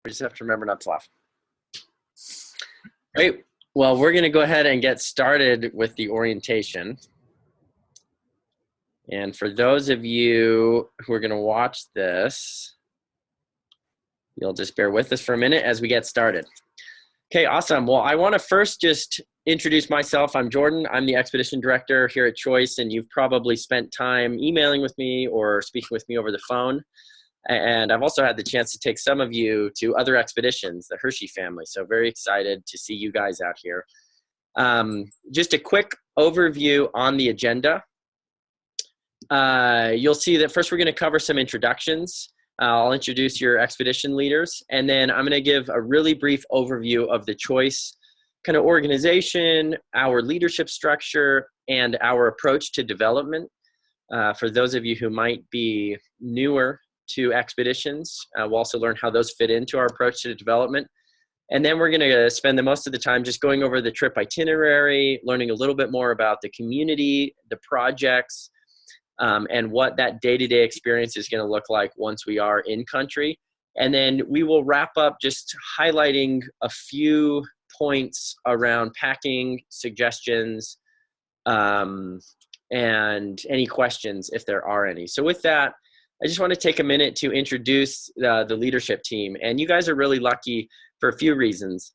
We just have to remember not to laugh. Great. Well, we're going to go ahead and get started with the orientation. And for those of you who are going to watch this, you'll just bear with us for a minute as we get started. Okay, awesome. Well, I want to first just introduce myself. I'm Jordan. I'm the expedition director here at Choice, and you've probably spent time emailing with me or speaking with me over the phone. And I've also had the chance to take some of you to other expeditions, the Hershey family. So very excited to see you guys out here. Just a quick overview on the agenda. You'll see that first we're going to cover some introductions. I'll introduce your expedition leaders, and then I'm going to give a really brief overview of the Choice kind of organization, our leadership structure, and our approach to development. For those of you who might be newer to expeditions, we'll also learn how those fit into our approach to development. And then we're going to spend the most of the time just going over the trip itinerary, learning a little bit more about the community, the projects, and what that day-to-day experience is going to look like once we are in country. And then we will wrap up just highlighting a few points around packing, suggestions, and any questions if there are any. So with that, I just want to take a minute to introduce the leadership team. And you guys are really lucky for a few reasons.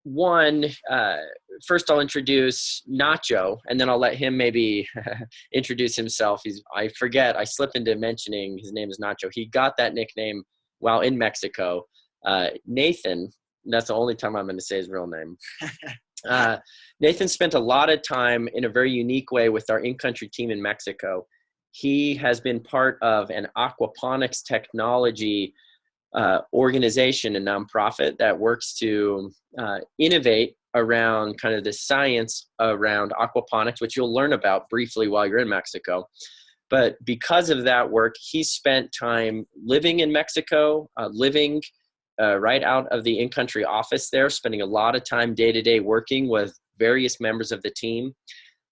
One, first I'll introduce Nacho, and then I'll let him maybe introduce himself. I forget, I slip into mentioning his name is Nacho. He got that nickname while in Mexico. Nathan, that's the only time I'm going to say his real name. Nathan spent a lot of time in a very unique way with our in-country team in Mexico. He has been part of an aquaponics technology organization, a nonprofit that works to innovate around kind of the science around aquaponics, which you'll learn about briefly while you're in Mexico. But because of that work, he spent time living in Mexico, living right out of the in-country office there, spending a lot of time day-to-day working with various members of the team.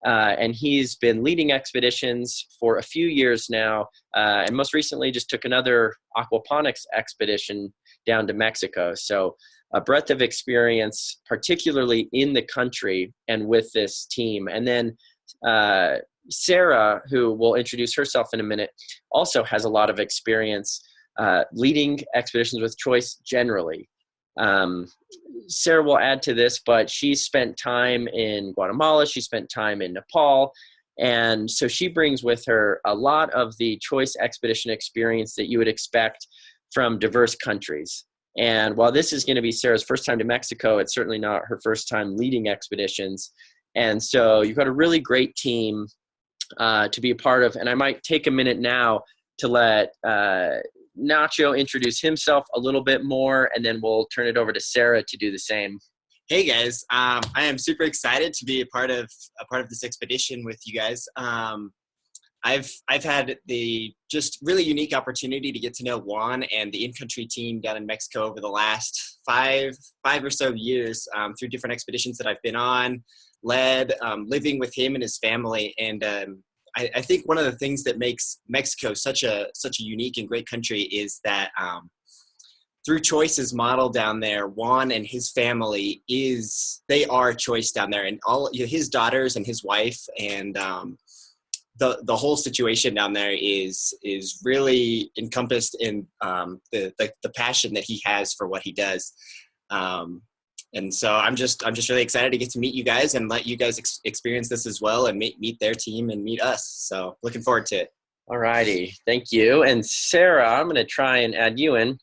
And he's been leading expeditions for a few years now, and most recently just took another aquaponics expedition down to Mexico. So a breadth of experience, particularly in the country and with this team. And then Sarah, who will introduce herself in a minute, also has a lot of experience leading expeditions with Choice generally. Sarah will add to this, but she spent time in Guatemala, she spent time in Nepal, and so she brings with her a lot of the Choice expedition experience that you would expect from diverse countries. And while this is going to be Sarah's first time to Mexico, it's certainly not her first time leading expeditions. And so you've got a really great team to be a part of, and I might take a minute now to let Nacho introduce himself a little bit more, and then we'll turn it over to Sarah to do the same. Hey guys, I am super excited to be a part of this expedition with you guys. I've had the just really unique opportunity to get to know Juan and the in-country team down in Mexico over the last five or so years through different expeditions that I've been on, led, living with him and his family, and I think one of the things that makes Mexico such a unique and great country is that through Choice's model down there, Juan and his family they are Choice down there, and all his daughters and his wife and the whole situation down there is really encompassed in the passion that he has for what he does. And so I'm just really excited to get to meet you guys and let you guys experience this as well, and meet their team and meet us. So looking forward to it. All righty. Thank you. And Sarah, I'm going to try and add you in.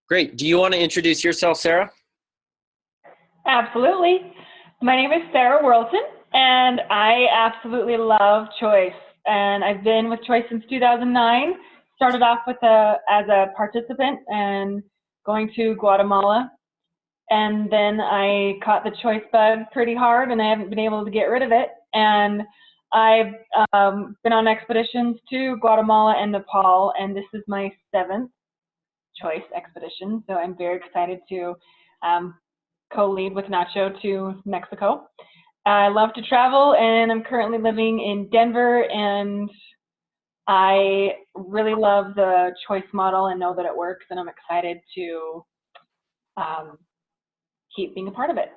Great. Do you want to introduce yourself, Sarah? Absolutely. My name is Sarah Worlton, and I absolutely love Choice. And I've been with Choice since 2009. Started off as a participant and going to Guatemala, and then I caught the Choice bug pretty hard, and I haven't been able to get rid of it. And I've been on expeditions to Guatemala and Nepal, and this is my 7th Choice expedition, so I'm very excited to co-lead with Nacho to Mexico. I love to travel, and I'm currently living in Denver and I really love the choice model and know that it works, and I'm excited to keep being a part of it.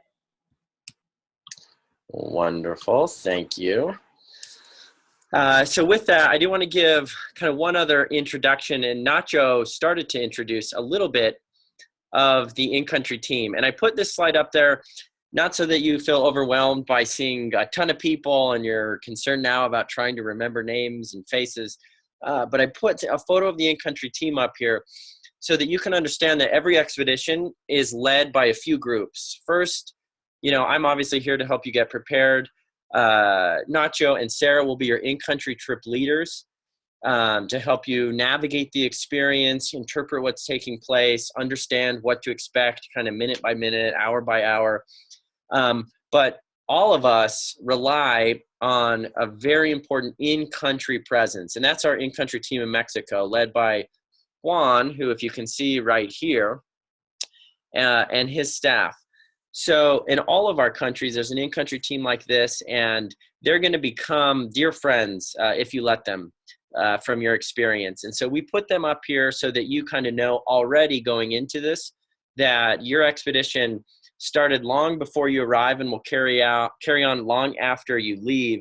Wonderful, thank you. So with that, I do want to give kind of one other introduction, and Nacho started to introduce a little bit of the in-country team. And I put this slide up there, not so that you feel overwhelmed by seeing a ton of people and you're concerned now about trying to remember names and faces, but I put a photo of the in-country team up here so that you can understand that every expedition is led by a few groups. First, I'm obviously here to help you get prepared. Nacho and Sarah will be your in-country trip leaders to help you navigate the experience, interpret what's taking place, understand what to expect kind of minute by minute, hour by hour. But all of us rely on a very important in-country presence, and that's our in-country team in Mexico, led by Juan, who, if you can see right here, and his staff. So in all of our countries, there's an in-country team like this, and they're going to become dear friends if you let them from your experience. And so we put them up here so that you kind of know already going into this that your expedition started long before you arrive and will carry on long after you leave.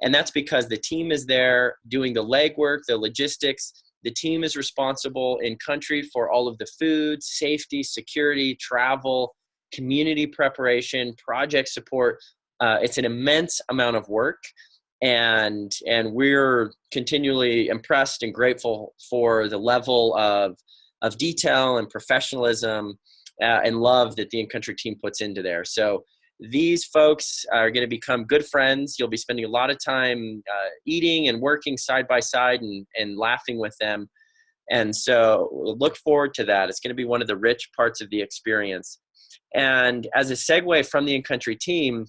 And that's because the team is there doing the legwork, the logistics. The team is responsible in country for all of the food, safety, security, travel, community preparation, project support. It's an immense amount of work, and we're continually impressed and grateful for the level of detail and professionalism and love that the in-country team puts into there. So these folks are going to become good friends. You'll be spending a lot of time eating and working side by side and laughing with them. And so look forward to that. It's going to be one of the rich parts of the experience. And as a segue from the in-country team,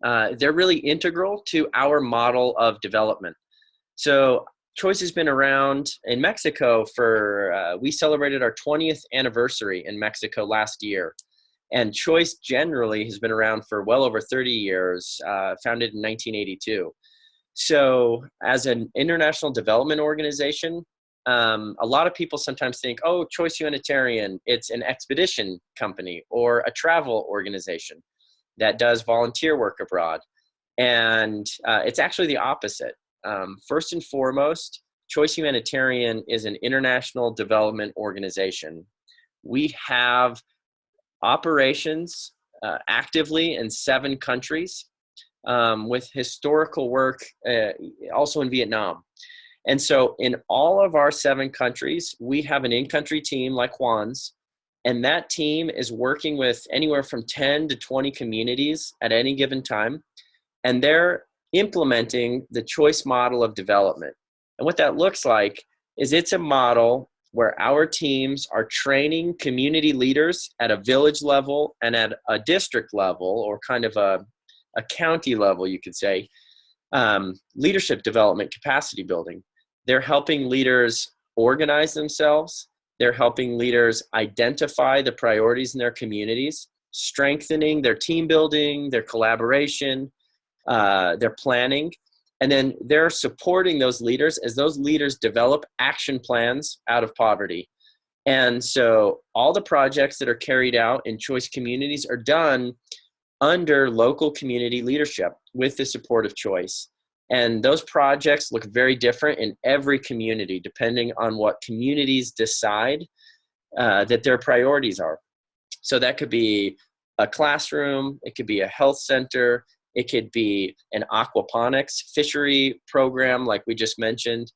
they're really integral to our model of development. So Choice has been around in Mexico we celebrated our 20th anniversary in Mexico last year. And Choice generally has been around for well over 30 years, founded in 1982. So as an international development organization, a lot of people sometimes think, oh, Choice Humanitarian, it's an expedition company or a travel organization that does volunteer work abroad. And it's actually the opposite. First and foremost, Choice Humanitarian is an international development organization. We have operations actively in 7 countries with historical work also in Vietnam. And so in all of our 7 countries, we have an in-country team like Juan's, and that team is working with anywhere from 10 to 20 communities at any given time, and they're implementing the Choice model of development. And what that looks like is it's a model where our teams are training community leaders at a village level and at a district level, or kind of a county level, you could say, leadership development, capacity building. They're helping leaders organize themselves. They're helping leaders identify the priorities in their communities, strengthening their team building, their collaboration, their planning. And then they're supporting those leaders as those leaders develop action plans out of poverty. And so all the projects that are carried out in Choice communities are done under local community leadership with the support of Choice. And those projects look very different in every community, depending on what communities decide that their priorities are. So that could be a classroom, it could be a health center, it could be an aquaponics fishery program like we just mentioned.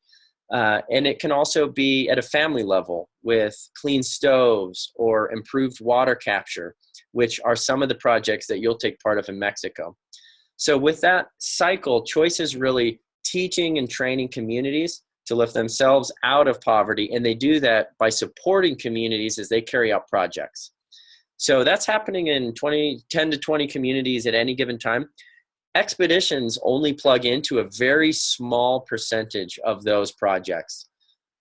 And it can also be at a family level with clean stoves or improved water capture, which are some of the projects that you'll take part of in Mexico. So with that cycle, Choice is really teaching and training communities to lift themselves out of poverty, and they do that by supporting communities as they carry out projects. So that's happening in 10 to 20 communities at any given time. Expeditions only plug into a very small percentage of those projects.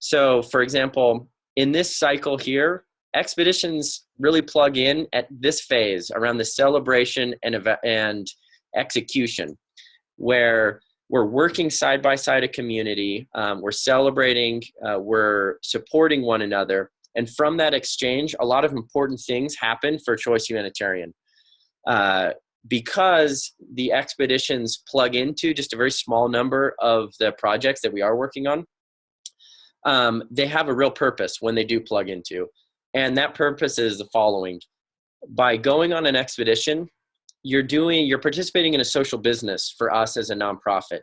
So for example, in this cycle here, expeditions really plug in at this phase around the celebration and execution, where we're working side by side a community. We're celebrating, we're supporting one another. And from that exchange, a lot of important things happen for Choice Humanitarian. Because the expeditions plug into just a very small number of the projects that we are working on, they have a real purpose when they do plug into. And that purpose is the following. By going on an expedition, you're participating in a social business for us as a nonprofit.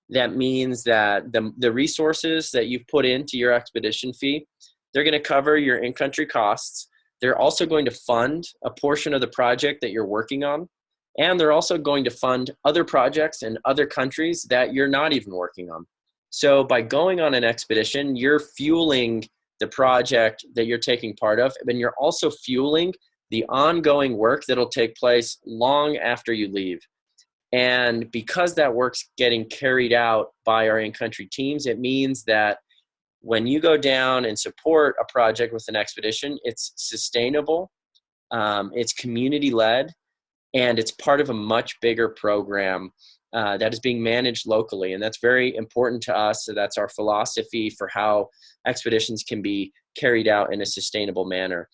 That means that the resources that you've put into your expedition fee, they're going to cover your in-country costs. They're also going to fund a portion of the project that you're working on. And they're also going to fund other projects in other countries that you're not even working on. So by going on an expedition, you're fueling the project that you're taking part of, and you're also fueling the ongoing work that'll take place long after you leave. And because that work's getting carried out by our in-country teams, it means that when you go down and support a project with an expedition, it's sustainable, it's community-led, and it's part of a much bigger program that is being managed locally. And that's very important to us. So that's our philosophy for how expeditions can be carried out in a sustainable manner.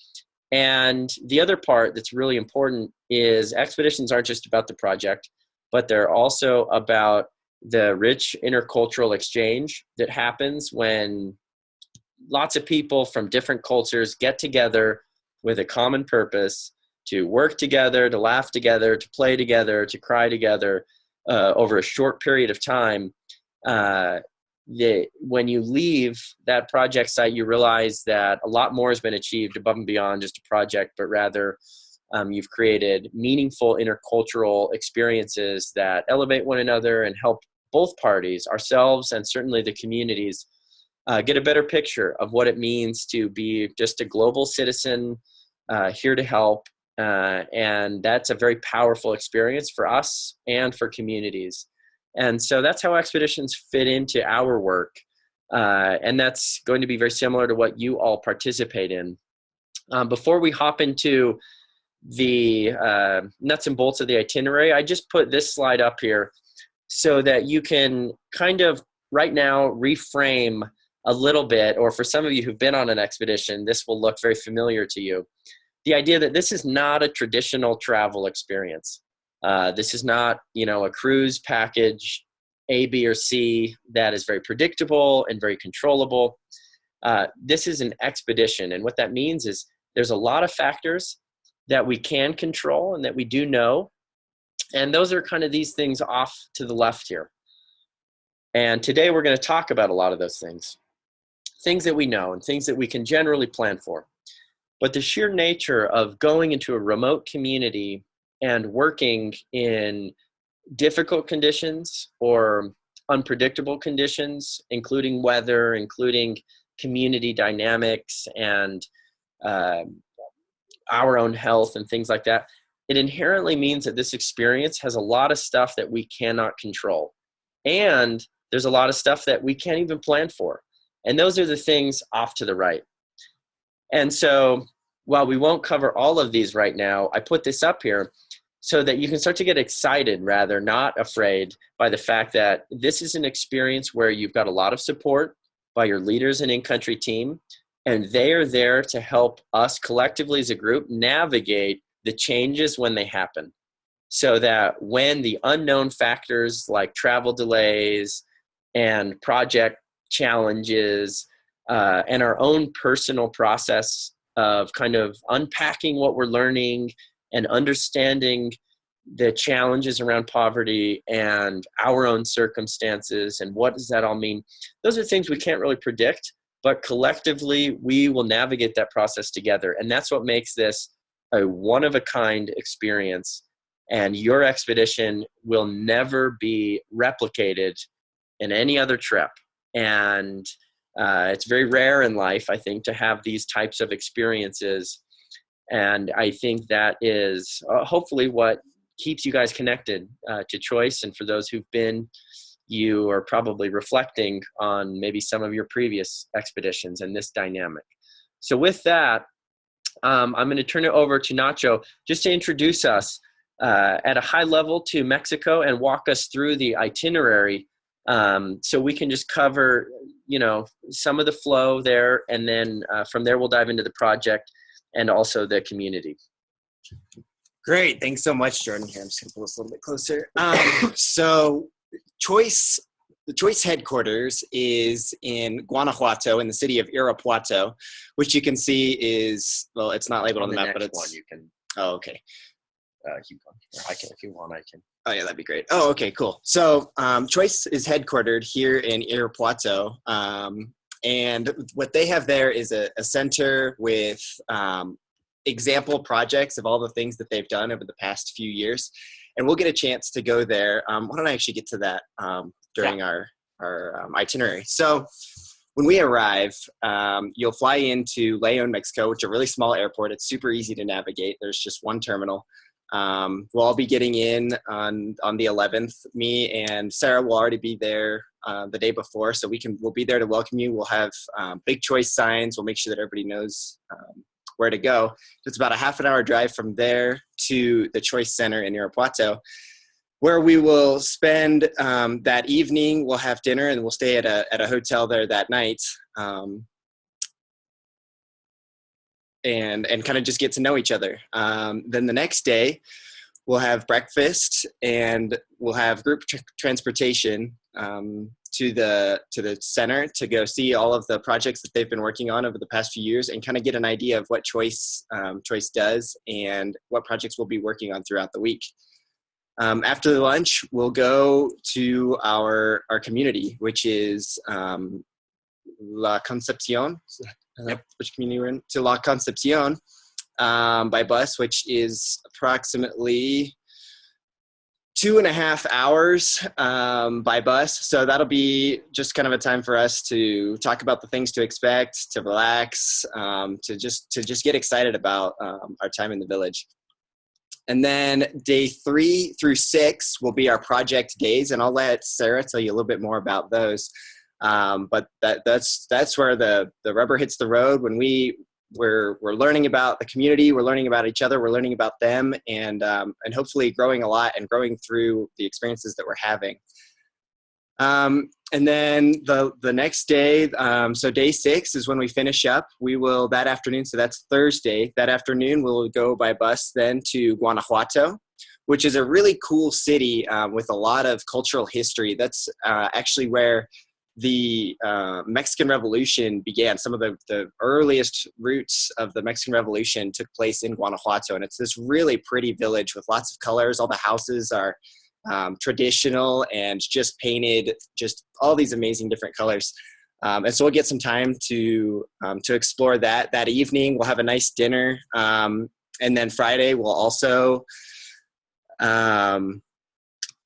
And the other part that's really important is expeditions aren't just about the project, but they're also about the rich intercultural exchange that happens when lots of people from different cultures get together with a common purpose to work together, to laugh together, to play together, to cry together over a short period of time. When you leave that project site, you realize that a lot more has been achieved above and beyond just a project, but rather you've created meaningful intercultural experiences that elevate one another and help both parties, ourselves and certainly the communities, get a better picture of what it means to be just a global citizen here to help. And that's a very powerful experience for us and for communities. And so that's how expeditions fit into our work. And that's going to be very similar to what you all participate in. Before we hop into the nuts and bolts of the itinerary, I just put this slide up here so that you can kind of right now reframe a little bit, or for some of you who've been on an expedition, this will look very familiar to you. The idea that this is not a traditional travel experience. This is not, a cruise package A, B, or C that is very predictable and very controllable. This is an expedition. And what that means is there's a lot of factors that we can control and that we do know. And those are kind of these things off to the left here. And today we're going to talk about a lot of those things that we know and things that we can generally plan for. But the sheer nature of going into a remote community and working in difficult conditions or unpredictable conditions, including weather, including community dynamics and our own health and things like that, it inherently means that this experience has a lot of stuff that we cannot control. And there's a lot of stuff that we can't even plan for. And those are the things off to the right. And so while we won't cover all of these right now, I put this up here so that you can start to get excited, rather not afraid, by the fact that this is an experience where you've got a lot of support by your leaders and in-country team, and they are there to help us collectively as a group navigate the changes when they happen, so that when the unknown factors like travel delays and project challenges and our own personal process of kind of unpacking what we're learning and understanding the challenges around poverty and our own circumstances and what does that all mean. Those are things we can't really predict, but collectively we will navigate that process together. And that's what makes this a one-of-a-kind experience. And your expedition will never be replicated in any other trip. And it's very rare in life, I think, to have these types of experiences. And I think that is hopefully what keeps you guys connected to Choice. And for those who've been, you are probably reflecting on maybe some of your previous expeditions and this dynamic. So with that, I'm going to turn it over to Nacho just to introduce us at a high level to Mexico and walk us through the itinerary So we can just cover, some of the flow there. And then from there, we'll dive into the project and also the community. Great. Thanks so much, Jordan. Here, I'm just going to pull this a little bit closer. So the Choice headquarters is in Guanajuato, in the city of Irapuato, which you can see is, well, it's not labeled on the map, but it's one you can. Oh, okay. Keep going. I can, if you want, I can. Oh, yeah, that'd be great. Oh, okay, cool. So Choice is headquartered here in Irapuato. And what they have there is a center with example projects of all the things that they've done over the past few years. And we'll get a chance to go there. Why don't I actually get to that during our itinerary? So when we arrive, you'll fly into León, Mexico, which is a really small airport. It's super easy to navigate. There's just one terminal. We'll all be getting in on the 11th. Me and Sarah will already be there the day before, so we'll be there to welcome you. We'll have big Choice signs. We'll make sure that everybody knows where to go. It's about a half an hour drive from there to the Choice Center in Irapuato, where we will spend that evening. We'll have dinner and we'll stay at a hotel there that night. And kind of just get to know each other. Then the next day, we'll have breakfast and we'll have group transportation to the center to go see all of the projects that they've been working on over the past few years and kind of get an idea of what Choice does and what projects we'll be working on throughout the week. After the lunch, we'll go to our community, which is La Concepcion. Yep. Which community we're in? To La Concepcion by bus, which is approximately 2.5 hours by bus. So that'll be just kind of a time for us to talk about the things to expect, to relax, to just get excited about our time in the village. And then day 3 through 6 will be our project days, and I'll let Sarah tell you a little bit more about those. But that's where the rubber hits the road when we're learning about the community, we're learning about each other, we're learning about them, and hopefully growing a lot and growing through the experiences that we're having. And then the next day, so day 6 is when we finish up. We will that afternoon, so that's Thursday. That afternoon, we'll go by bus then to Guanajuato, which is a really cool city with a lot of cultural history. That's actually where the Mexican Revolution began. Some of the earliest roots of the Mexican Revolution took place in Guanajuato, and it's this really pretty village with lots of colors. All the houses are traditional and just painted, just all these amazing different colors. And so we'll get some time to explore that evening. We'll have a nice dinner, and then Friday we'll also.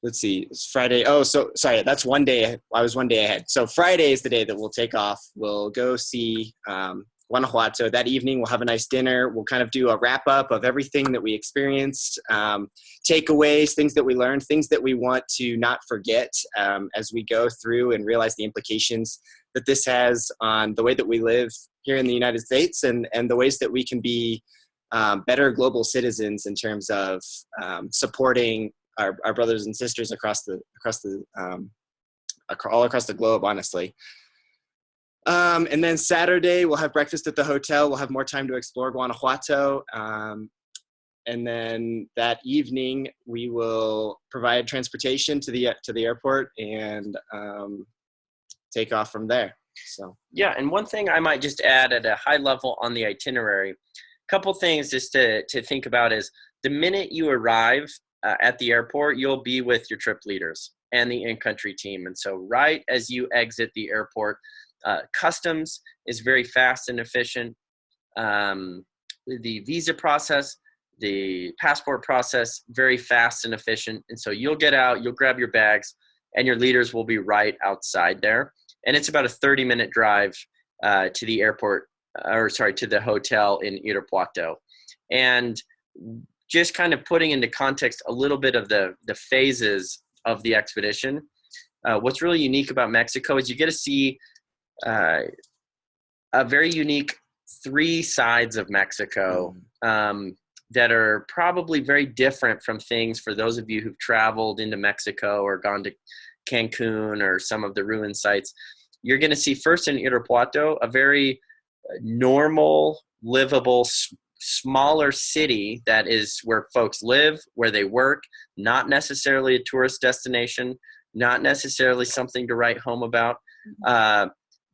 Let's see, it's Friday. Oh, so sorry, that's one day. I was one day ahead. So Friday is the day that we'll take off. We'll go see Guanajuato. That evening, we'll have a nice dinner. We'll kind of do a wrap up of everything that we experienced, takeaways, things that we learned, things that we want to not forget as we go through and realize the implications that this has on the way that we live here in the United States and the ways that we can be better global citizens in terms of supporting our brothers and sisters all across the globe, honestly. And then Saturday, we'll have breakfast at the hotel. We'll have more time to explore Guanajuato. And then that evening, we will provide transportation to the airport and take off from there. So yeah, and one thing I might just add at a high level on the itinerary, a couple things just to think about is the minute you arrive at the airport, you'll be with your trip leaders and the in-country team. And so right as you exit the airport, customs is very fast and efficient. The visa process, the passport process, very fast and efficient. And so you'll get out, you'll grab your bags, and your leaders will be right outside there. And it's about a 30-minute drive to the airport, to the hotel in Irapuato. And just kind of putting into context a little bit of the phases of the expedition. What's really unique about Mexico is you get to see a very unique 3 sides of Mexico that are probably very different from things for those of you who've traveled into Mexico or gone to Cancun or some of the ruin sites, you're going to see first in Irapuato a very normal, livable, smaller city that is where folks live, where they work, not necessarily a tourist destination, not necessarily something to write home about.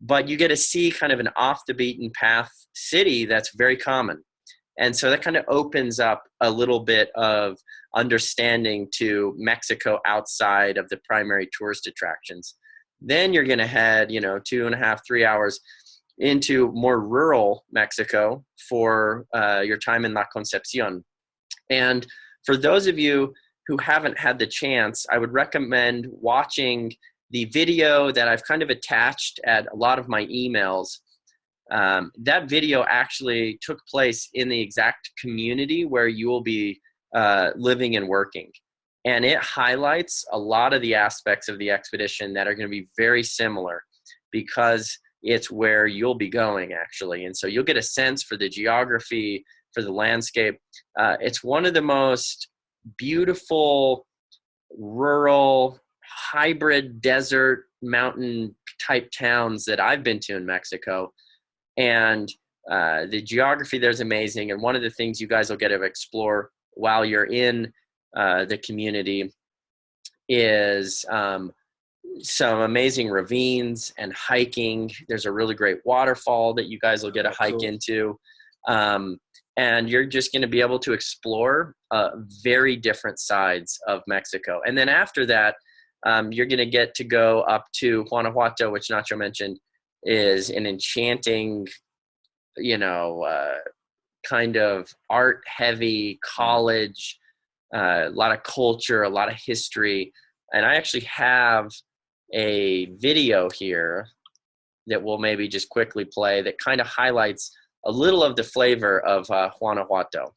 But you get to see kind of an off the beaten path city that's very common. And so that kind of opens up a little bit of understanding to Mexico outside of the primary tourist attractions. Then you're going to head, 2.5, 3 hours into more rural Mexico for your time in La Concepcion. And for those of you who haven't had the chance, I would recommend watching the video that I've kind of attached at a lot of my emails. That video actually took place in the exact community where you will be living and working. And it highlights a lot of the aspects of the expedition that are going to be very similar because it's where you'll be going, actually. And so you'll get a sense for the geography, for the landscape. It's one of the most beautiful, rural, hybrid desert mountain type towns that I've been to in Mexico. And the geography there's amazing. And one of the things you guys will get to explore while you're in the community is some amazing ravines and hiking. There's a really great waterfall that you guys will get to hike into. And you're just going to be able to explore very different sides of Mexico. And then after that, you're going to get to go up to Guanajuato, which Nacho mentioned is an enchanting, kind of art-heavy college, a lot of culture, a lot of history. And I actually have a video here that we'll maybe just quickly play that kind of highlights a little of the flavor of Guanajuato.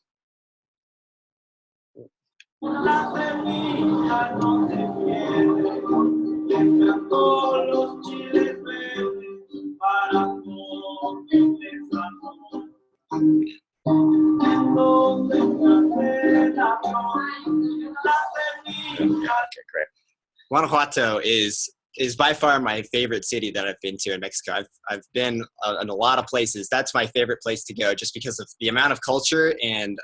Okay, great. Guanajuato is by far my favorite city that I've been to in Mexico. I've been in a lot of places. That's my favorite place to go just because of the amount of culture and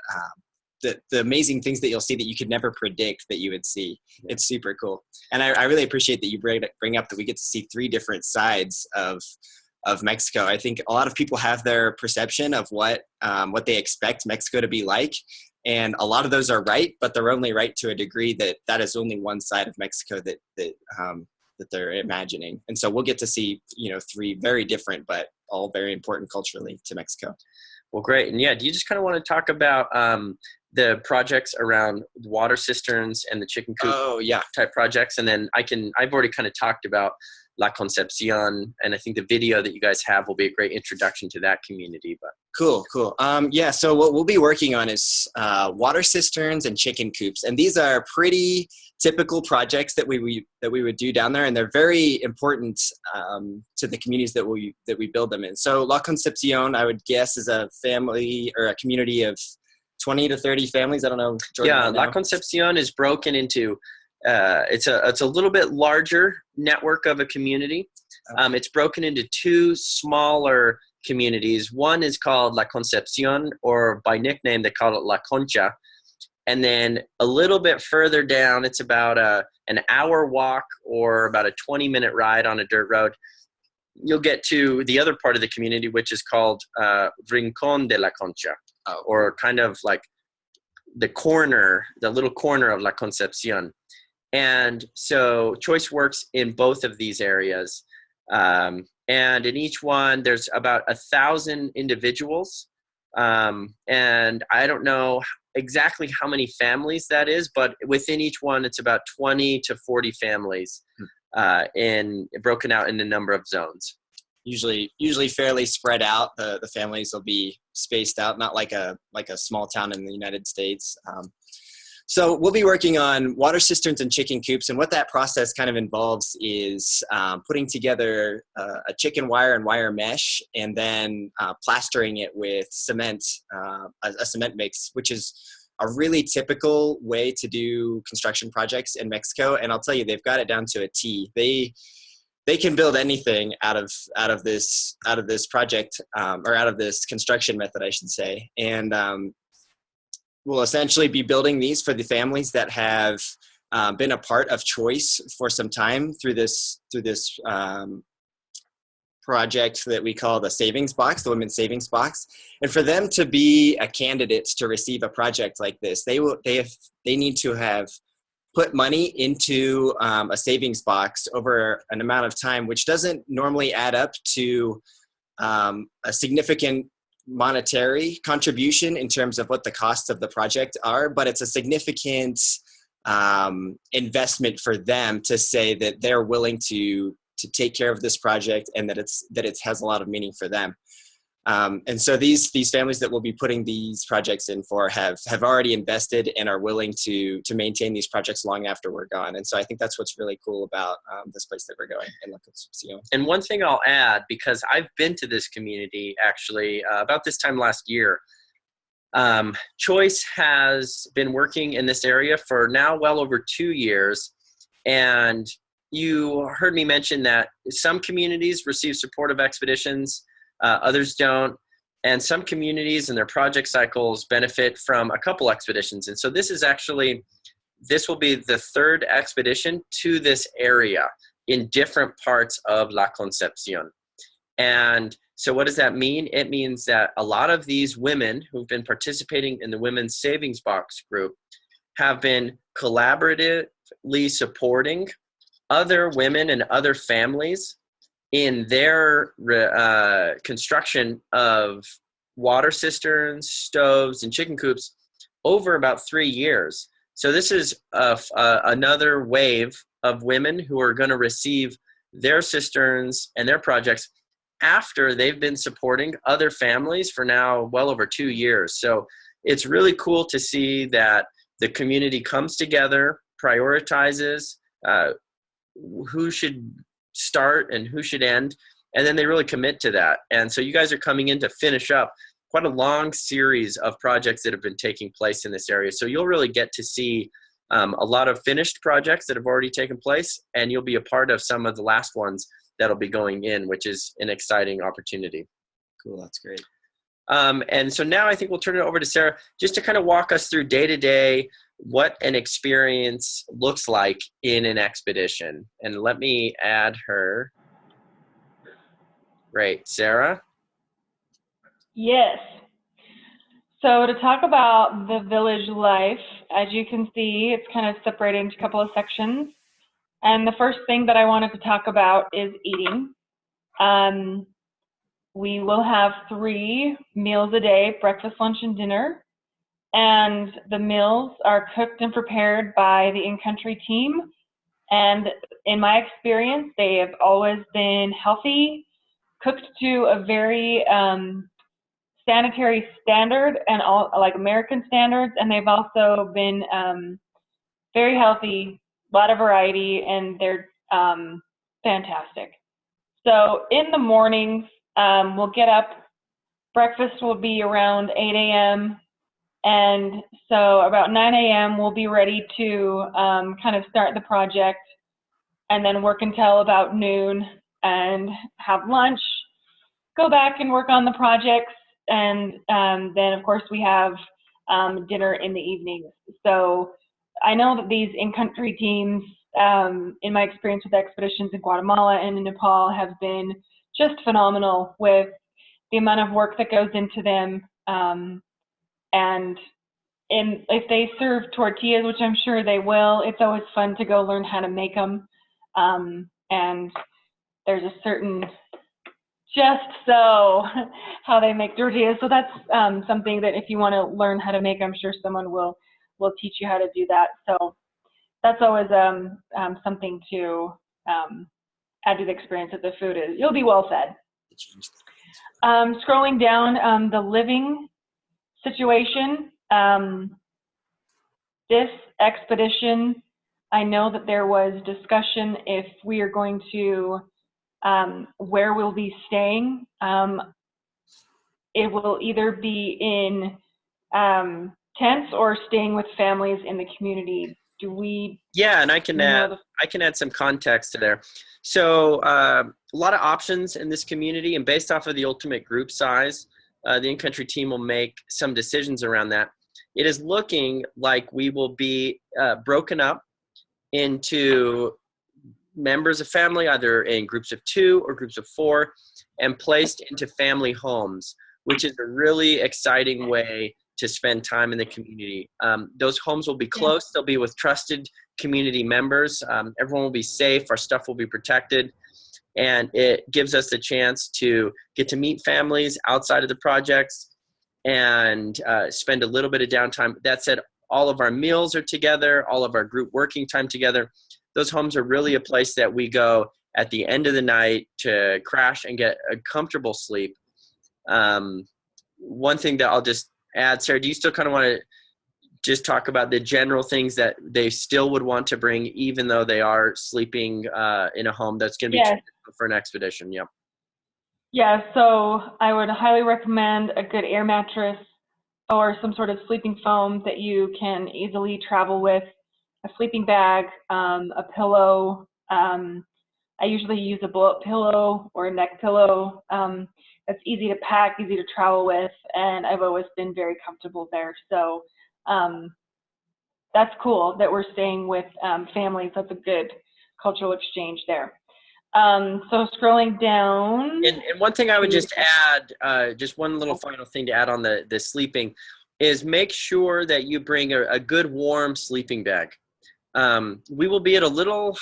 the amazing things that you'll see that you could never predict that you would see. It's super cool. And I really appreciate that you bring up that we get to see 3 different sides of Mexico. I think a lot of people have their perception of what they expect Mexico to be like. And a lot of those are right, but they're only right to a degree that is only one side of Mexico that they're imagining. And so we'll get to see, 3 very different, but all very important culturally to Mexico. Well, great. And yeah, do you just kind of want to talk about the projects around water cisterns and the chicken coop type projects? And then I've already kind of talked about La Concepcion, and I think the video that you guys have will be a great introduction to that community. But Cool. So what we'll be working on is water cisterns and chicken coops, and these are pretty typical projects that we would do down there, and they're very important to the communities that we build them in. So La Concepcion, I would guess, is a family or a community of 20 to 30 families. I don't know, Jordan. Yeah, La Concepcion is broken into it's a little bit larger network of a community. It's broken into 2 smaller communities. One is called La Concepcion, or by nickname they call it La Concha. And then a little bit further down, it's about an hour walk or about a 20-minute ride on a dirt road. You'll get to the other part of the community, which is called Rincón de la Concha, or kind of like the little corner of La Concepcion. And so Choice works in both of these areas. And in each one, there's about 1,000 individuals. And I don't know exactly how many families that is, but within each one, it's about 20 to 40 families broken out in a number of zones. Usually fairly spread out. The families will be spaced out, not like a small town in the United States. So we'll be working on water cisterns and chicken coops, and what that process kind of involves is putting together a chicken wire and wire mesh, and then plastering it with cement, a cement mix, which is a really typical way to do construction projects in Mexico. And I'll tell you, they've got it down to a T. They can build anything out of this project, or out of this construction method, I should say. And we'll essentially be building these for the families that have been a part of Choice for some time through this project that we call the savings box, the women's savings box. And for them to be a candidate to receive a project like this, they need to have put money into a savings box over an amount of time, which doesn't normally add up to a significant monetary contribution in terms of what the costs of the project are, but it's a significant investment for them to say that they're willing to take care of this project, and that it has a lot of meaning for them. And so these families that we'll be putting these projects in for have already invested and are willing to maintain these projects long after we're gone. And so I think that's what's really cool about this place that we're going in La Concepcion. And one thing I'll add, because I've been to this community actually about this time last year. Choice has been working in this area for now well over 2 years. And you heard me mention that some communities receive supportive expeditions, others don't. And some communities and their project cycles benefit from a couple expeditions. And so this will be the third expedition to this area in different parts of La Concepcion. And so what does that mean? It means that a lot of these women who've been participating in the Women's Savings Box group have been collaboratively supporting other women and other families in their construction of water cisterns, stoves, and chicken coops over about 3 years. So this is another wave of women who are going to receive their cisterns and their projects after they've been supporting other families for now well over 2 years. So it's really cool to see that the community comes together, prioritizes who should start and who should end, and then they really commit to that. And so you guys are coming in to finish up quite a long series of projects that have been taking place in this area. So you'll really get to see a lot of finished projects that have already taken place, and you'll be a part of some of the last ones that'll be going in, which is an exciting opportunity. Cool, that's great. And so now I think we'll turn it over to Sarah just to kind of walk us through day-to-day what an experience looks like in an expedition. And let me add her. Great. Sarah? Yes. So to talk about the village life, as you can see, it's kind of separated into a couple of sections. And the first thing that I wanted to talk about is eating. We will have 3 meals a day, breakfast, lunch, and dinner. And the meals are cooked and prepared by the in-country team. And in my experience, they have always been healthy, cooked to a very sanitary standard and all like American standards. And they've also been very healthy, a lot of variety, and they're fantastic. So in the mornings, we'll get up. Breakfast will be around 8 a.m. And so about 9 a.m. we'll be ready to kind of start the project, and then work until about noon and have lunch, go back and work on the projects, and then of course we have dinner in the evenings. So I know that these in-country teams, in my experience with expeditions in Guatemala and in Nepal, have been just phenomenal with the amount of work that goes into them. And if they serve tortillas, which I'm sure they will, it's always fun to go learn how to make them. And there's a certain just so how they make tortillas. So that's something that if you want to learn how to make, I'm sure someone will teach you how to do that. So that's always something to add to the experience that the food is. You'll be well fed. Scrolling down, the living situation. This expedition, I know that there was discussion if we are going to where we'll be staying. It will either be in tents or staying with families in the community? Yeah, and Do you know the? I can add some context to there. So a lot of options in this community, and based off of the ultimate group size, the in-country team will make some decisions around that. It is looking like we will be broken up into members of family, either in groups of 2 or groups of 4, and placed into family homes, which is a really exciting way to spend time in the community. Those homes will be close. They'll be with trusted community members. Everyone will be safe. Our stuff will be protected. And it gives us the chance to get to meet families outside of the projects and spend a little bit of downtime. That said, all of our meals are together, all of our group working time together. Those homes are really a place that we go at the end of the night to crash and get a comfortable sleep. One thing that I'll just add, Sarah, do you still kind of want to just talk about the general things that they still would want to bring, even though they are sleeping in a home that's going to be for an expedition? Yep. Yeah, so I would highly recommend a good air mattress or some sort of sleeping foam that you can easily travel with, a sleeping bag, a pillow. I usually use a blow-up pillow or a neck pillow. That's easy to pack, easy to travel with, and I've always been very comfortable there. So that's cool that we're staying with families. That's a good cultural exchange there. So scrolling down. And one thing I would just add, just one little final thing to add on the sleeping, is make sure that you bring a good warm sleeping bag. We will be at a little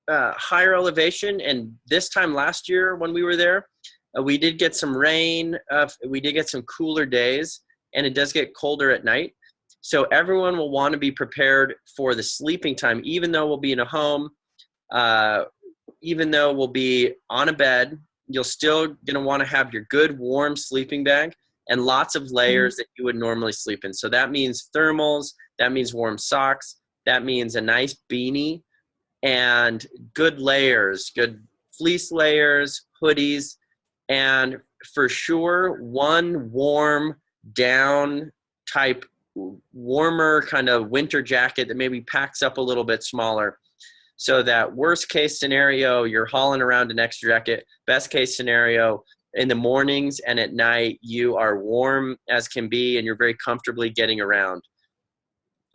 higher elevation, and this time last year when we were there, we did get some rain, we did get some cooler days, and it does get colder at night. So everyone will want to be prepared for the sleeping time, even though we'll be in a home, even though we'll be on a bed. You're still going to want to have your good warm sleeping bag and lots of layers that you would normally sleep in. So that means thermals, that means warm socks, that means a nice beanie, and good layers, good fleece layers, hoodies, and for sure one warm down type, warmer kind of winter jacket that maybe packs up a little bit smaller. So that worst case scenario, you're hauling around an extra jacket. Best case scenario, in the mornings and at night, you are warm as can be and you're very comfortably getting around.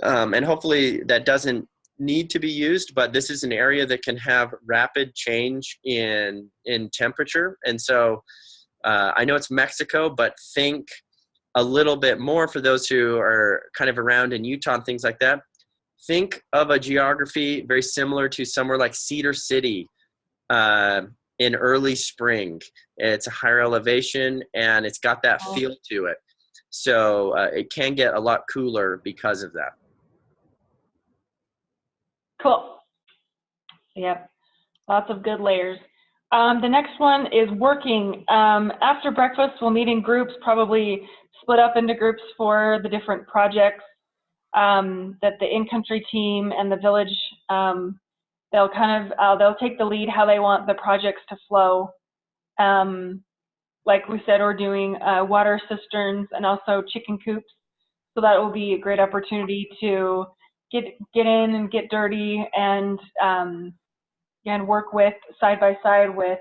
And hopefully that doesn't need to be used, but this is an area that can have rapid change in temperature. And so I know it's Mexico, but think a little bit more for those who are kind of around in Utah and things like that. Think of a geography very similar to somewhere like Cedar City in early spring. It's a higher elevation and it's got that feel to it. So it can get a lot cooler because of that. Cool. Yep, lots of good layers. The next one is working. After breakfast, we'll meet in groups, probably split up into groups for the different projects that the in-country team and the village, they'll take the lead how they want the projects to flow. Like we said, we're doing water cisterns and also chicken coops. So that will be a great opportunity to get in and get dirty and work with side by side with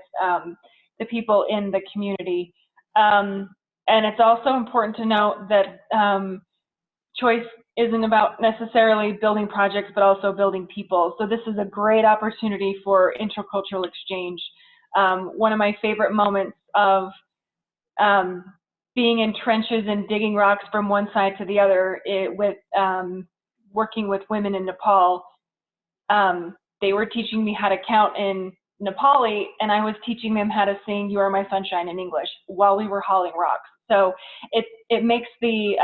the people in the community. And it's also important to note that choice isn't about necessarily building projects, but also building people. So this is a great opportunity for intercultural exchange. One of my favorite moments of being in trenches and digging rocks from one side to the other with working with women in Nepal. They were teaching me how to count in Nepali, and I was teaching them how to sing "You Are My Sunshine" in English while we were hauling rocks. So it makes the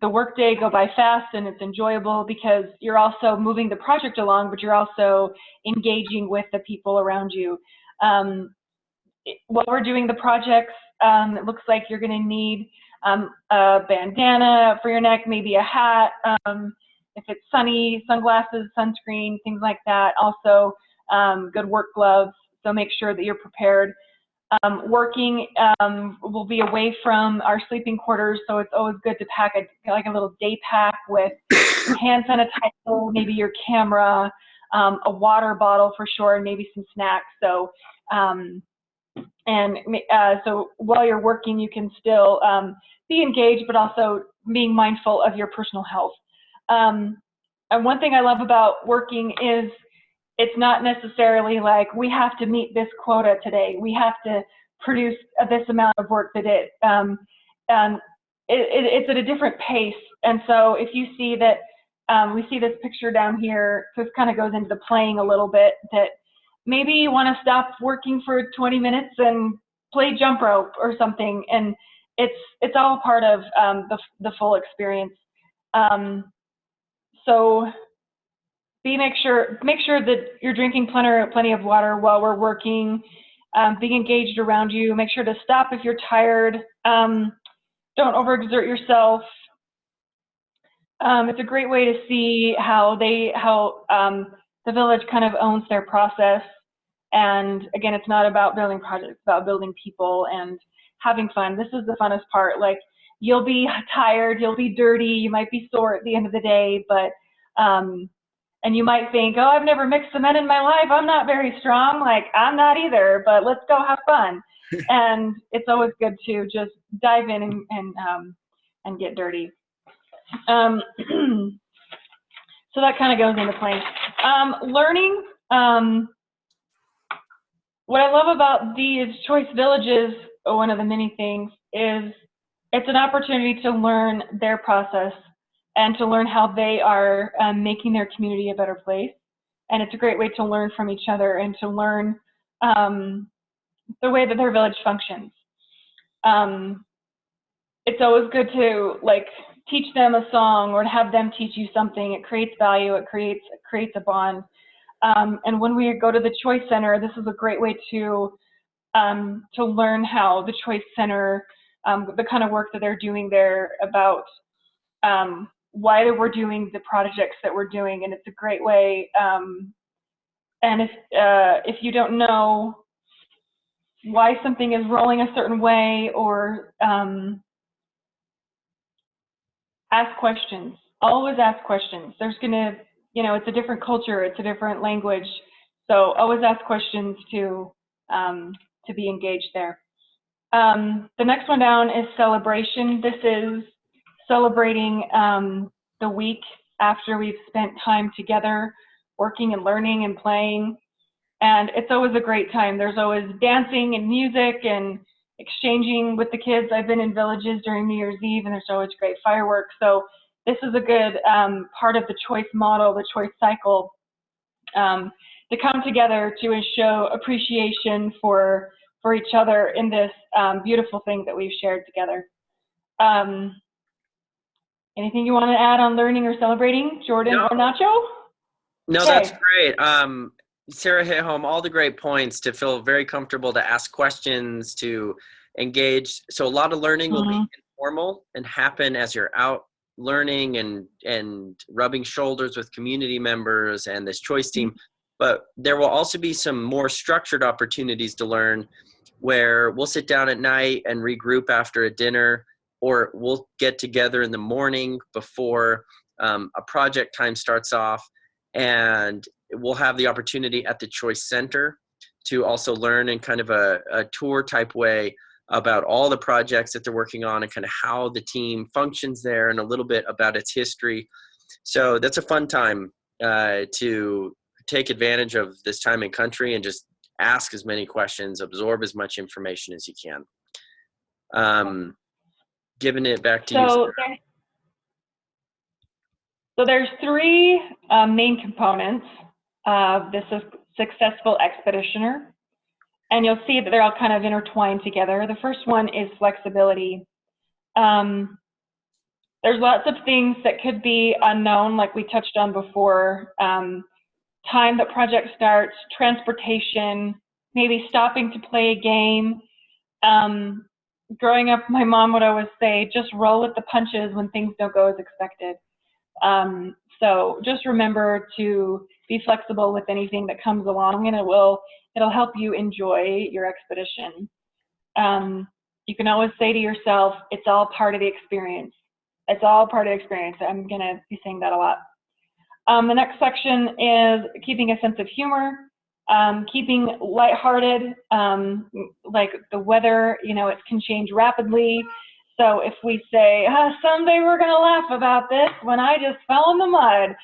workday go by fast, and it's enjoyable because you're also moving the project along, but you're also engaging with the people around you. While we're doing the projects, it looks like you're going to need a bandana for your neck, maybe a hat. If it's sunny, sunglasses, sunscreen, things like that. Also, good work gloves. So make sure that you're prepared. Working will be away from our sleeping quarters, so it's always good to pack a little day pack with hand sanitizer, maybe your camera, a water bottle for sure, and maybe some snacks. So, so while you're working, you can still be engaged, but also being mindful of your personal health. And one thing I love about working is it's not necessarily like we have to meet this quota today. We have to produce this amount of work today. It's at a different pace. And so if you see that, we see this picture down here, so this kind of goes into the playing a little bit, that maybe you want to stop working for 20 minutes and play jump rope or something. And it's all part of the full experience. So make sure that you're drinking plenty of water while we're working, being engaged around you. Make sure to stop if you're tired. Don't overexert yourself. It's a great way to see how the village kind of owns their process. And again, it's not about building projects, it's about building people and having fun. This is the funnest part. Like, you'll be tired, you'll be dirty, you might be sore at the end of the day, but and you might think, oh, I've never mixed cement in my life, I'm not very strong. Like, I'm not either, but let's go have fun. And it's always good to just dive in and get dirty. So that kind of goes into place. Learning, what I love about these choice villages, one of the many things, is it's an opportunity to learn their process and to learn how they are making their community a better place. And it's a great way to learn from each other and to learn the way that their village functions. It's always good to teach them a song or to have them teach you something. It creates value, it creates a bond. And when we go to the Choice Center, this is a great way to learn how the Choice Center, the kind of work that they're doing there, about why we're doing the projects that we're doing. And it's a great way. And if you don't know why something is rolling a certain way, or ask questions. Always ask questions. There's gonna, it's a different culture, it's a different language. So always ask questions to be engaged there. The next one down is celebration. This is celebrating the week after we've spent time together, working and learning and playing. And it's always a great time. There's always dancing and music and exchanging with the kids. I've been in villages during New Year's Eve, and there's always great fireworks. So this is a good part of the choice model, the choice cycle, to come together to show appreciation for each other in this beautiful thing that we've shared together. Anything you want to add on learning or celebrating, Jordan or Nacho? No, okay. That's great. Sarah hit home all the great points to feel very comfortable to ask questions, to engage. So a lot of learning will be informal and happen as you're out learning and rubbing shoulders with community members and this choice team. But there will also be some more structured opportunities to learn, where we'll sit down at night and regroup after a dinner, or we'll get together in the morning before a project time starts off, and we'll have the opportunity at the Choice Center to also learn in kind of a tour type way about all the projects that they're working on and kind of how the team functions there and a little bit about its history. So that's a fun time to take advantage of this time in country and just ask as many questions, absorb as much information as you can. Giving it back to you, Sarah. So there's three main components of this successful expeditioner, and you'll see that they're all kind of intertwined together. The first one is flexibility. There's lots of things that could be unknown, like we touched on before. Time that project starts, transportation, maybe stopping to play a game. Growing up, my mom would always say, just roll with the punches when things don't go as expected. So just remember to be flexible with anything that comes along, and it'll help you enjoy your expedition. You can always say to yourself, it's all part of the experience. It's all part of the experience. I'm going to be saying that a lot. The next section is keeping a sense of humor, keeping lighthearted, like the weather, it can change rapidly. So if we say, someday we're going to laugh about this when I just fell in the mud,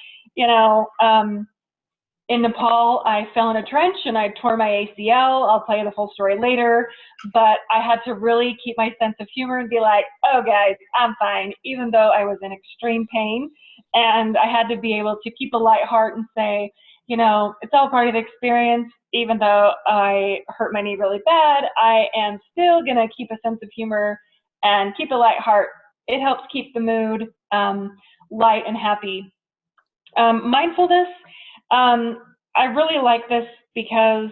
in Nepal, I fell in a trench and I tore my ACL. I'll tell you the full story later, but I had to really keep my sense of humor and be like, oh guys, I'm fine, even though I was in extreme pain. And I had to be able to keep a light heart and say, it's all part of the experience. Even though I hurt my knee really bad, I am still going to keep a sense of humor and keep a light heart. It helps keep the mood light and happy. Mindfulness. I really like this because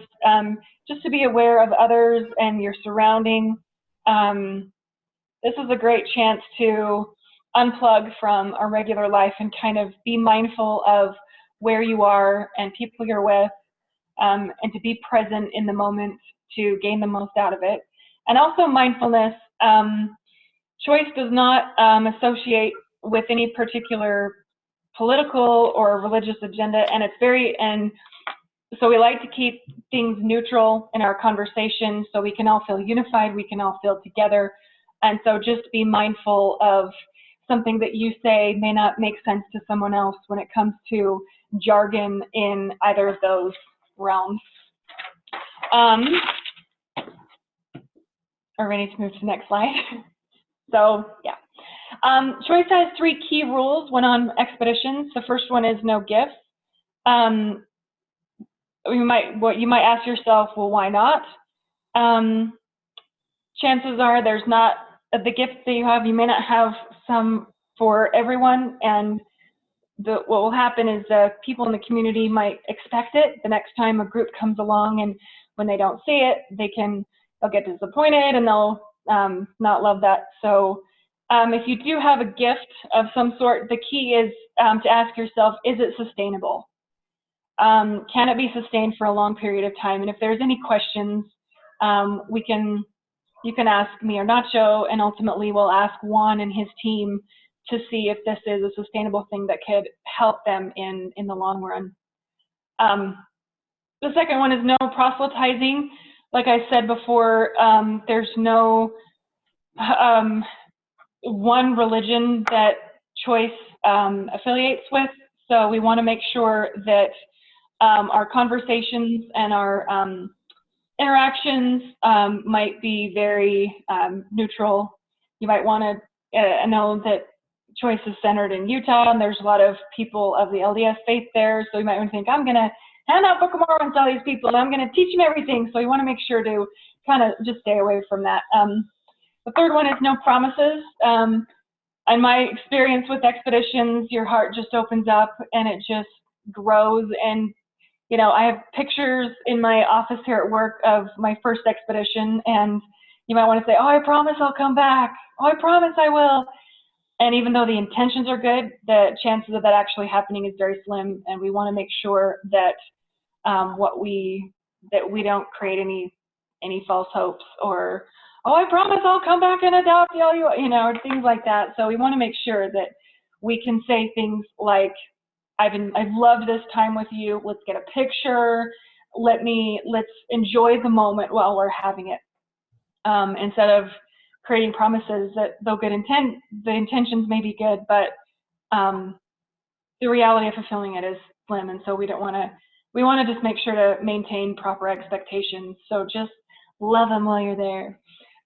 just to be aware of others and your surrounding, this is a great chance to unplug from our regular life and kind of be mindful of where you are and people you're with, and to be present in the moment to gain the most out of it. And also mindfulness, choice does not associate with any particular political or religious agenda, and so we like to keep things neutral in our conversation so we can all feel unified, we can all feel together. And so just be mindful of something that you say may not make sense to someone else when it comes to jargon in either of those realms. Are we ready to move to the next slide? So, yeah. Choice has 3 key rules when on expeditions. The first one is no gifts. You might ask yourself, well, why not? Chances are there's not the gifts that you have. You may not have some for everyone, and what will happen is people in the community might expect it the next time a group comes along, and when they don't see it, they'll get disappointed and they'll not love that. So if you do have a gift of some sort, the key is to ask yourself, is it sustainable? Can it be sustained for a long period of time? And if there's any questions, you can ask me or Nacho, and ultimately we'll ask Juan and his team to see if this is a sustainable thing that could help them in the long run. The second one is no proselytizing. Like I said before, there's no one religion that Choice affiliates with, so we want to make sure that our conversations and our interactions might be very neutral. You might want to know that Choice is centered in Utah, and there's a lot of people of the LDS faith there, so you might want to think, I'm going to hand out Book of Mormon to all these people, and I'm going to teach them everything, so you want to make sure to kind of just stay away from that. The third one is no promises. In my experience with expeditions, your heart just opens up and it just grows. And, I have pictures in my office here at work of my first expedition, and you might want to say, oh, I promise I'll come back. Oh, I promise I will. And even though the intentions are good, the chances of that actually happening is very slim, and we want to make sure that we don't create any false hopes or, oh, I promise I'll come back and adopt you, or things like that. So we want to make sure that we can say things like, I've loved this time with you. Let's get a picture. Let's enjoy the moment while we're having it. Instead of creating promises that, though good the intentions may be good, but the reality of fulfilling it is slim. And so we want to just make sure to maintain proper expectations. So just love them while you're there.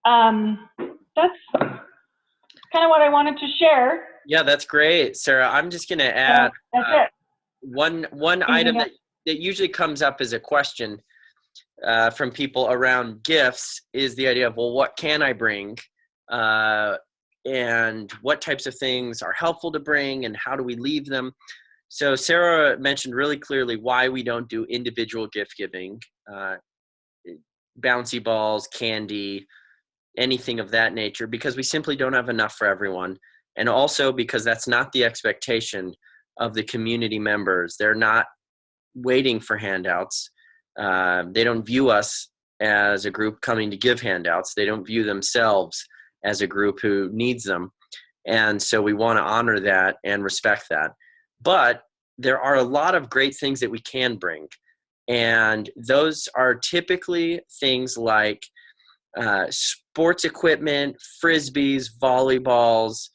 That's kind of what I wanted to share. Yeah, that's great, Sarah. I'm just going to add one item that usually comes up as a question from people around gifts is the idea of, well, what can I bring? And what types of things are helpful to bring, and how do we leave them? So Sarah mentioned really clearly why we don't do individual gift giving, bouncy balls, candy, anything of that nature, because we simply don't have enough for everyone. And also because that's not the expectation of the community members. They're not waiting for handouts. They don't view us as a group coming to give handouts. They don't view themselves as a group who needs them. And so we want to honor that and respect that. But there are a lot of great things that we can bring. And those are typically things like sports equipment, frisbees, volleyballs,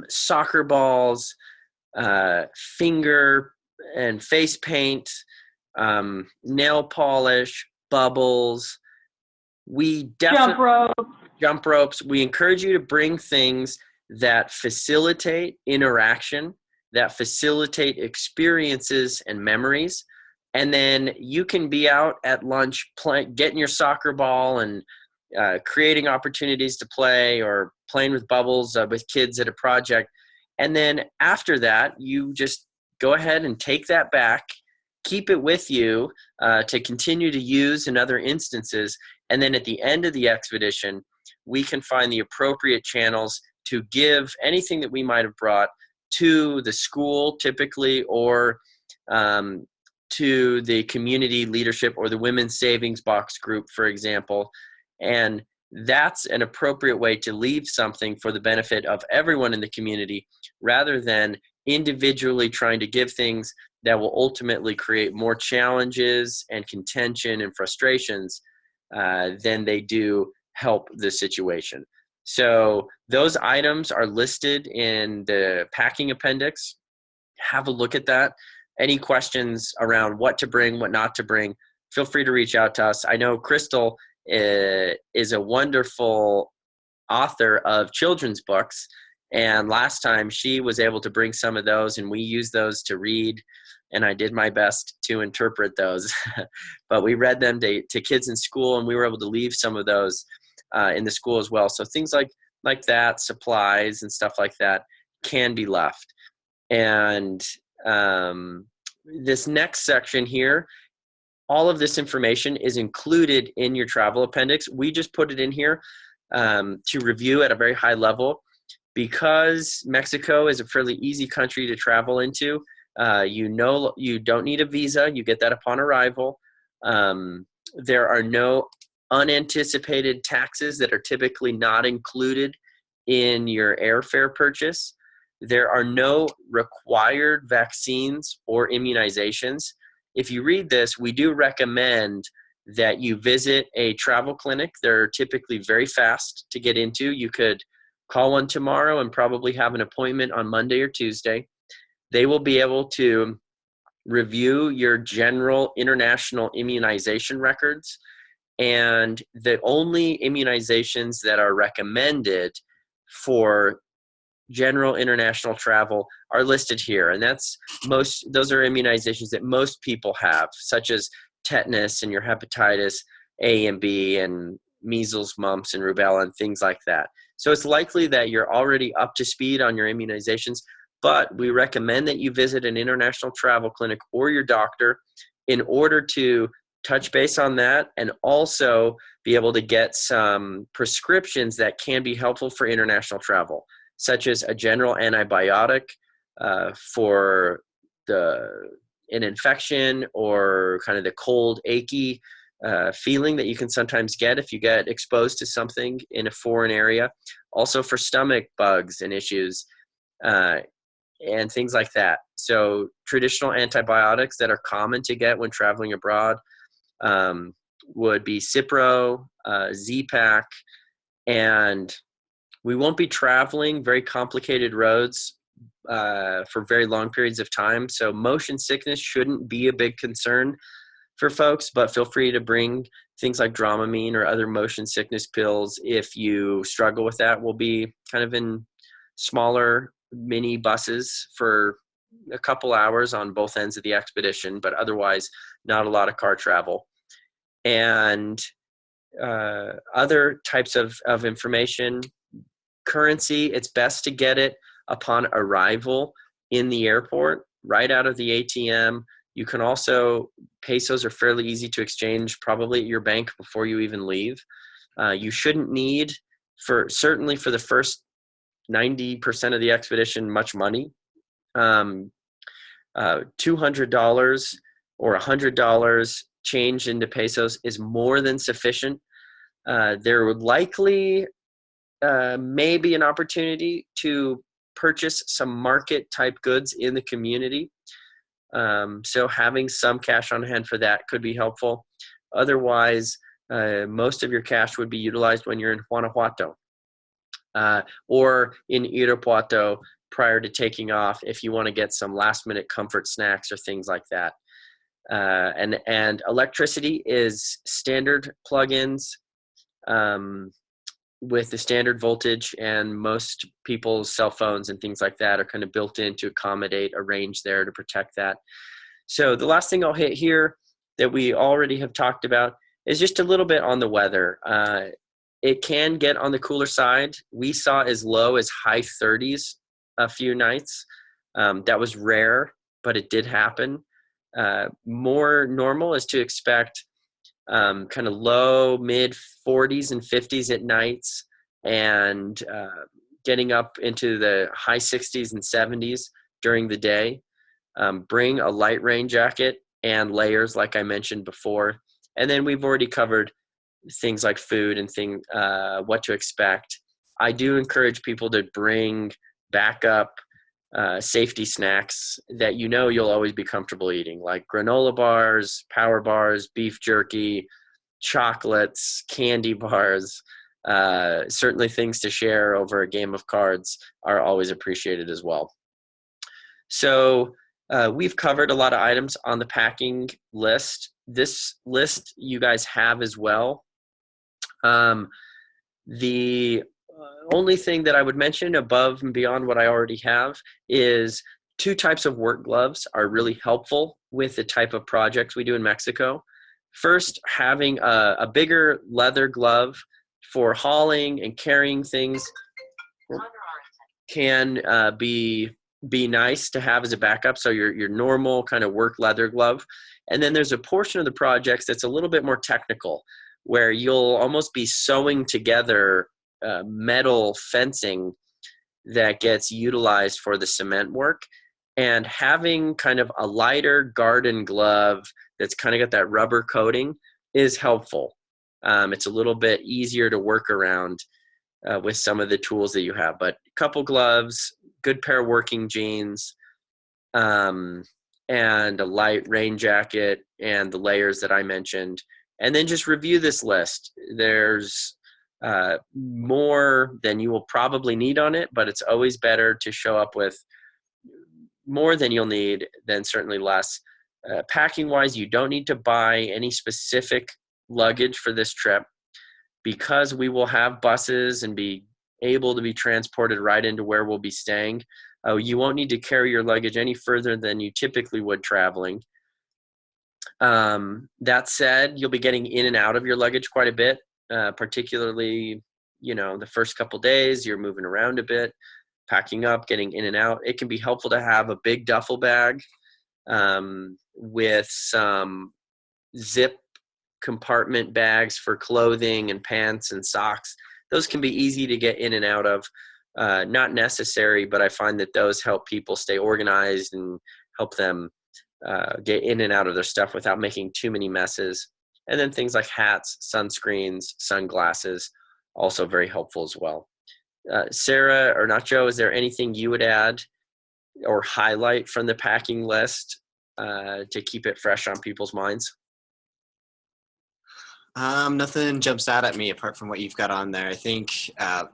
soccer balls, finger and face paint, nail polish, bubbles. We definitely jump ropes. We encourage you to bring things that facilitate interaction, that facilitate experiences and memories. And then you can be out at lunch getting your soccer ball and creating opportunities to play, or playing with bubbles with kids at a project. And then after that, you just go ahead and take that back, keep it with you to continue to use in other instances. And then at the end of the expedition, we can find the appropriate channels to give anything that we might have brought to the school typically, or to the community leadership or the Women's Savings Box group, for example. And that's an appropriate way to leave something for the benefit of everyone in the community, rather than individually trying to give things that will ultimately create more challenges and contention and frustrations than they do help the situation. So those items are listed in the packing appendix. Have a look at that. Any questions around what to bring, what not to bring, feel free to reach out to us. I know Crystal is a wonderful author of children's books, and last time she was able to bring some of those, and we used those to read, and I did my best to interpret those. But we read them to kids in school, and we were able to leave some of those in the school as well. So things like that, supplies and stuff like that, can be left. And this next section here, all of this information is included in your travel appendix. We just put it in here to review at a very high level, because Mexico is a fairly easy country to travel into. You don't need a visa. You get that upon arrival. There are no unanticipated taxes that are typically not included in your airfare purchase. There are no required vaccines or immunizations. If you read this, we do recommend that you visit a travel clinic. They're typically very fast to get into. You could call one tomorrow and probably have an appointment on Monday or Tuesday. They will be able to review your general international immunization records, and the only immunizations that are recommended for general international travel are listed here. And those are immunizations that most people have, such as tetanus and your hepatitis A and B and measles, mumps, and rubella and things like that. So it's likely that you're already up to speed on your immunizations, but we recommend that you visit an international travel clinic or your doctor in order to touch base on that, and also be able to get some prescriptions that can be helpful for international travel, such as a general antibiotic for an infection or kind of the cold, achy feeling that you can sometimes get if you get exposed to something in a foreign area. Also for stomach bugs and issues and things like that. So traditional antibiotics that are common to get when traveling abroad would be Cipro, Z-Pak, and we won't be traveling very complicated roads for very long periods of time. So motion sickness shouldn't be a big concern for folks, but feel free to bring things like Dramamine or other motion sickness pills if you struggle with that. We'll be kind of in smaller mini buses for a couple hours on both ends of the expedition, but otherwise not a lot of car travel. And other types of information, currency, it's best to get it upon arrival in the airport, right out of the ATM. You can also, pesos are fairly easy to exchange probably at your bank before you even leave. You shouldn't need, certainly for the first 90% of the expedition, much money. $200 or $100 change into pesos is more than sufficient. There would likely maybe an opportunity to purchase some market type goods in the community. So having some cash on hand for that could be helpful. Otherwise, most of your cash would be utilized when you're in Guanajuato or in Irapuato prior to taking off if you want to get some last minute comfort snacks or things like that. And electricity is standard plugins with the standard voltage, and most people's cell phones and things like that are kind of built in to accommodate a range there to protect that. So the last thing I'll hit here that we already have talked about is just a little bit on the weather. It can get on the cooler side. We saw as low as high 30s a few nights. That was rare, but it did happen. More normal is to expect kind of low, mid 40s and 50s at nights, and getting up into the high 60s and 70s during the day. Bring a light rain jacket and layers like I mentioned before. And then we've already covered things like food and what to expect. I do encourage people to bring backup safety snacks that you'll always be comfortable eating, like granola bars, power bars, beef jerky, chocolates, candy bars. Certainly things to share over a game of cards are always appreciated as well. So we've covered a lot of items on the packing list. This list you guys have as well. The only thing that I would mention above and beyond what I already have is 2 types of work gloves are really helpful with the type of projects we do in Mexico. First, having a bigger leather glove for hauling and carrying things can be nice to have as a backup. So your normal kind of work leather glove. And then there's a portion of the projects that's a little bit more technical, where you'll almost be sewing together metal fencing that gets utilized for the cement work. And having kind of a lighter garden glove that's kind of got that rubber coating is helpful. It's a little bit easier to work around with some of the tools that you have. But a couple gloves, good pair of working jeans, and a light rain jacket, and the layers that I mentioned. And then just review this list. There's more than you will probably need on it, but it's always better to show up with more than you'll need than certainly less. Packing wise, you don't need to buy any specific luggage for this trip, because we will have buses and be able to be transported right into where we'll be staying. You won't need to carry your luggage any further than you typically would traveling. That said, you'll be getting in and out of your luggage quite a bit, particularly, the first couple days you're moving around a bit, packing up, getting in and out. It can be helpful to have a big duffel bag with some zip compartment bags for clothing and pants and socks. Those can be easy to get in and out of. Not necessary, but I find that those help people stay organized and help them get in and out of their stuff without making too many messes. And then things like hats, sunscreens, sunglasses, also very helpful as well. Sarah or Nacho, is there anything you would add or highlight from the packing list to keep it fresh on people's minds? Nothing jumps out at me apart from what you've got on there. I think, a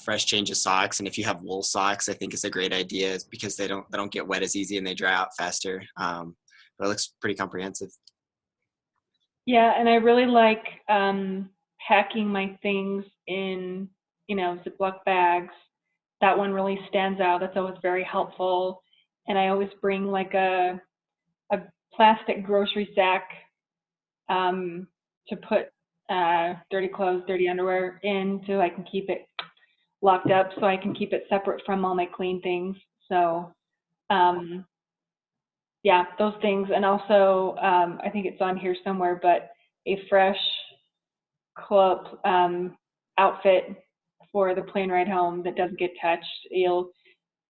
fresh change of socks, and if you have wool socks, I think is a great idea, because they don't get wet as easy and they dry out faster. But it looks pretty comprehensive. Yeah, and I really like packing my things in, Ziploc bags. That one really stands out. That's always very helpful. And I always bring like a plastic grocery sack to put dirty clothes, dirty underwear in, so I can keep it locked up, so I can keep it separate from all my clean things. So yeah, those things. And also, I think it's on here somewhere, but a fresh club outfit for the plane ride home that doesn't get touched. You'll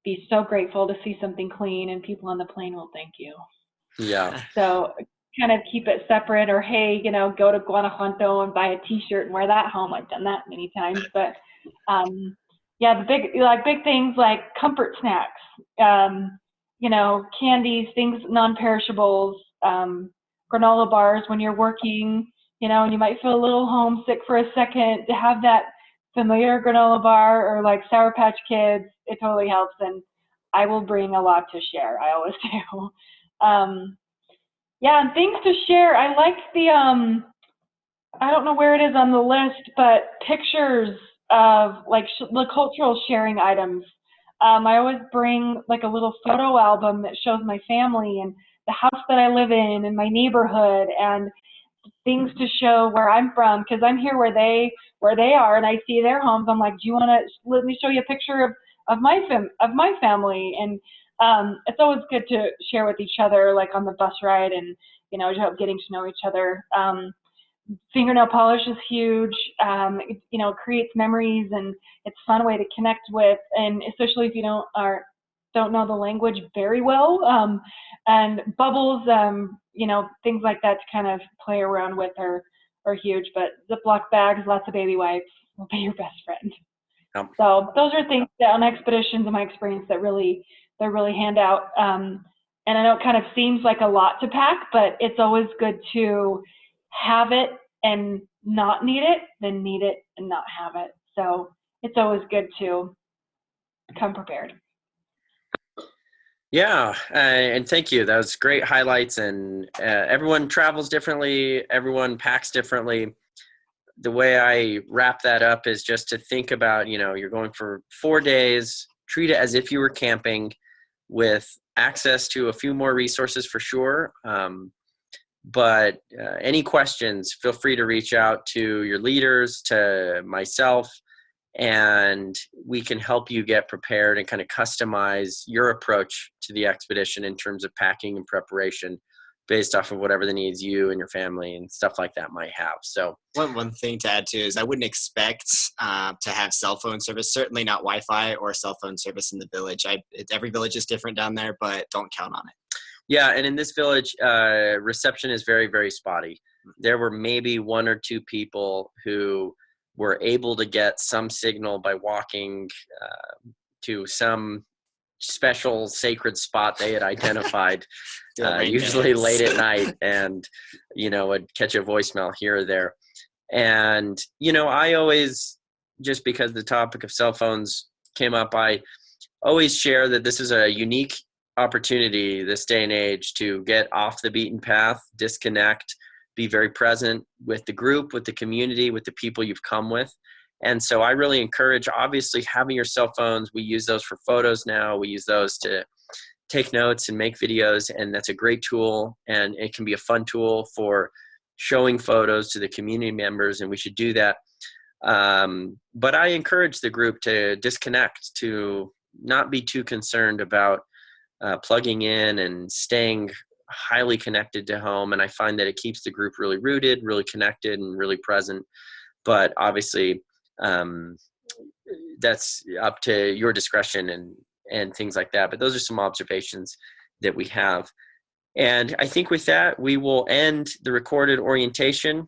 be so grateful to see something clean, and people on the plane will thank you. Yeah. So kind of keep it separate, or hey, go to Guanajuato and buy a T-shirt and wear that home. I've done that many times, but yeah, the big things like comfort snacks, candies, things, non-perishables, granola bars when you're working, and you might feel a little homesick for a second, to have that familiar granola bar, or like Sour Patch Kids, it totally helps. And I will bring a lot to share. I always do. Yeah, and things to share. I like I don't know where it is on the list, but pictures of like the cultural sharing items. I always bring like a little photo album that shows my family and the house that I live in and my neighborhood, and things to show where I'm from, because I'm here where they are, and I see their homes. I'm like, do you want to let me show you a picture of my family? And it's always good to share with each other, like on the bus ride, and getting to know each other. Fingernail polish is huge. It creates memories, and it's a fun way to connect with, and especially if you don't know the language very well. And bubbles, things like that to kind of play around with are huge. But Ziploc bags, lots of baby wipes will be your best friend. Yep. So those are things that on expeditions, in my experience, that really hand out. And I know it kind of seems like a lot to pack, but it's always good to have it and not need it, than need it and not have it. So it's always good to come prepared. Yeah, and thank you. That was great highlights. And everyone travels differently. Everyone packs differently. The way I wrap that up is just to think about, you're going for 4 days, treat it as if you were camping, with access to a few more resources for sure. But any questions, feel free to reach out to your leaders, to myself, and we can help you get prepared and kind of customize your approach to the expedition in terms of packing and preparation, based off of whatever the needs you and your family and stuff like that might have. So one thing to add too is I wouldn't expect to have cell phone service, certainly not Wi-Fi or cell phone service in the village. Every village is different down there, but don't count on it. Yeah, and in this village, reception is very, very spotty. There were maybe 1 or 2 people who were able to get some signal by walking to some special sacred spot they had identified, usually late at night, and would catch a voicemail here or there. And I always, just because the topic of cell phones came up, I always share that this is a unique opportunity this day and age to get off the beaten path, disconnect, be very present with the group, with the community, with the people you've come with. And so I really encourage, obviously, having your cell phones. We use those for photos now. We use those to take notes and make videos, and that's a great tool. And it can be a fun tool for showing photos to the community members, and we should do that. But I encourage the group to disconnect, to not be too concerned about plugging in and staying highly connected to home. And I find that it keeps the group really rooted, really connected, and really present. But obviously, that's up to your discretion and things like that. But those are some observations that we have. And I think with that, we will end the recorded orientation.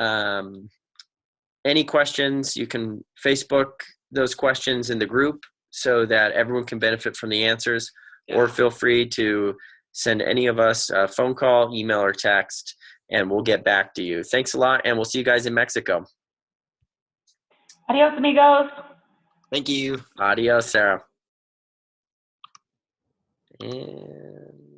Any questions, you can Facebook those questions in the group so that everyone can benefit from the answers. Yeah. Or feel free to send any of us a phone call, email, or text, and we'll get back to you. Thanks a lot, and we'll see you guys in Mexico. Adios, amigos. Thank you. Adios, Sarah. And